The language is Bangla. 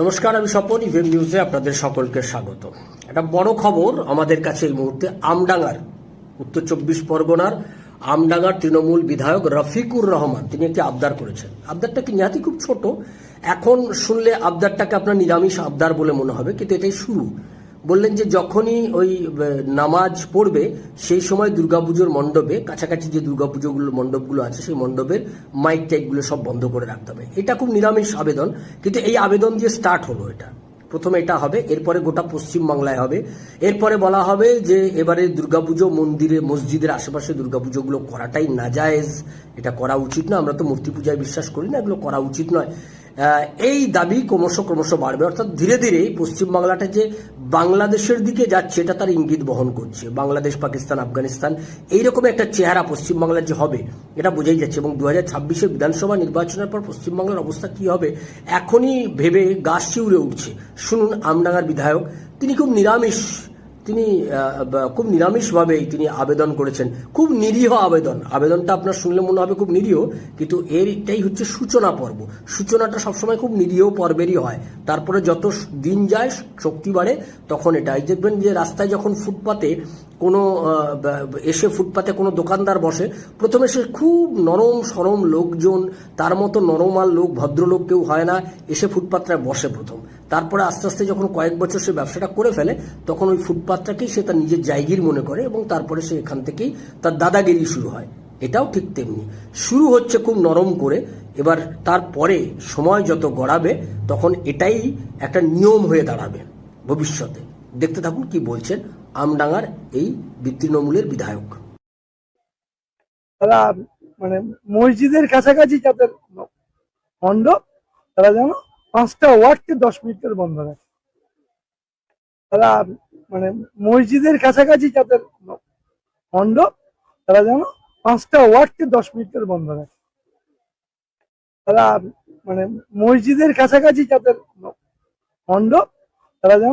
নমস্কার, আমি স্বপন। ইভেন নিউজে আপনাদের সকলকে স্বাগত। একটা বড় খবর আমাদের কাছে এই মুহূর্তে। আমডাঙ্গার, উত্তর 24 পরগনার আমডাঙ্গার তৃণমূল বিধায়ক রফিকুর রহমান তিনি একটি আবদার করেছেন। আবদারটা কি নিহাতি খুব ছোট। এখন শুনলে আবদারটাকে আপনার নিরামিষ আবদার বলে মনে হবে, কিন্তু এটাই শুরু। বললেন যে যখনই ওই নামাজ পড়বে সেই সময় দুর্গাপুজোর মণ্ডপে, কাছাকাছি যে দুর্গাপুজোগুলো মণ্ডপগুলো আছে সেই মণ্ডপের মাইক টাইকগুলো সব বন্ধ করে রাখতে হবে। এটা খুব নিরামিষ আবেদন, কিন্তু এই আবেদন দিয়ে স্টার্ট হলো। এটা প্রথমে এটা হবে, এরপরে গোটা পশ্চিমবাংলায় হবে। এরপরে বলা হবে যে এবারে দুর্গাপুজো মন্দিরে মসজিদের আশেপাশে দুর্গাপুজোগুলো করাটাই নাজায়েজ, এটা করা উচিত না। আমরা তো মূর্তি পূজায় বিশ্বাস করি না, এগুলো করা উচিত নয়। এই দাবি ক্রমশ বাড়বে। অর্থাৎ ধীরে ধীরে পশ্চিমবাংলাটা যে বাংলাদেশের দিকে যাচ্ছে এটা তার ইঙ্গিত বহন করছে। বাংলাদেশ, পাকিস্তান, আফগানিস্তান এইরকম একটা চেহারা পশ্চিমবাংলার যে হবে এটা বোঝাই যাচ্ছে। এবং 2026-এর বিধানসভা নির্বাচনের পর পশ্চিমবাংলার অবস্থা কি হবে এখনই ভেবে গা শিউরে উঠছে। শুনুন আমডাঙ্গার বিধায়ক, তিনি খুব নিরামিষভাবেই তিনি আবেদন করেছেন। খুব নিরীহ আবেদন। আবেদনটা আপনার শুনলে মনে হবে খুব নিরীহ, কিন্তু এটাই হচ্ছে সূচনা পর্ব। সূচনাটা সবসময় খুব নিরীহ পর্বেরই হয়, তারপরে যত দিন যায় শক্তি বাড়ে তখন এটাই দেখবেন যে রাস্তায় যখন ফুটপাতে কোনো দোকানদার বসে, প্রথমে সে খুব নরম সরম লোকজন, তার মতো নরম আর লোক, ভদ্রলোক কেউ হয় না, এসে ফুটপাতটায় বসে প্রথম। তারপরে আস্তে আস্তে যখন কয়েক বছর সে ব্যবসাটা করে ফেলে তখন ওই ফুটপাতটাকেই সে তার নিজের জায়গির মনে করে, এবং তারপরে সে এখান থেকেই তার দাদাগিরি শুরু হয়। এটাও ঠিক তেমনি শুরু হচ্ছে খুব নরম করে। এবার তারপরে সময় যত গড়াবে তখন এটাই একটা নিয়ম হয়ে দাঁড়াবে ভবিষ্যতে। দেখতে থাকুন কি বলছেন আমডাঙ্গার এই তৃণমূলের বিধায়ক। তারা মানে মসজিদের কাছাকাছি যাদের মণ্ডপ, তারা যেন 5টা ওয়ার্ডকে 10 মিনিটের বন্ধ রাখে। তারা মানে মসজিদের কাছাকাছি যাদের মণ্ডপ, তারা যেন 5টা ওয়ার্ডকে 10 মিনিটের বন্ধ রাখে। তারা মানে মসজিদের কাছাকাছি যাদের মণ্ডপ, তারা যেন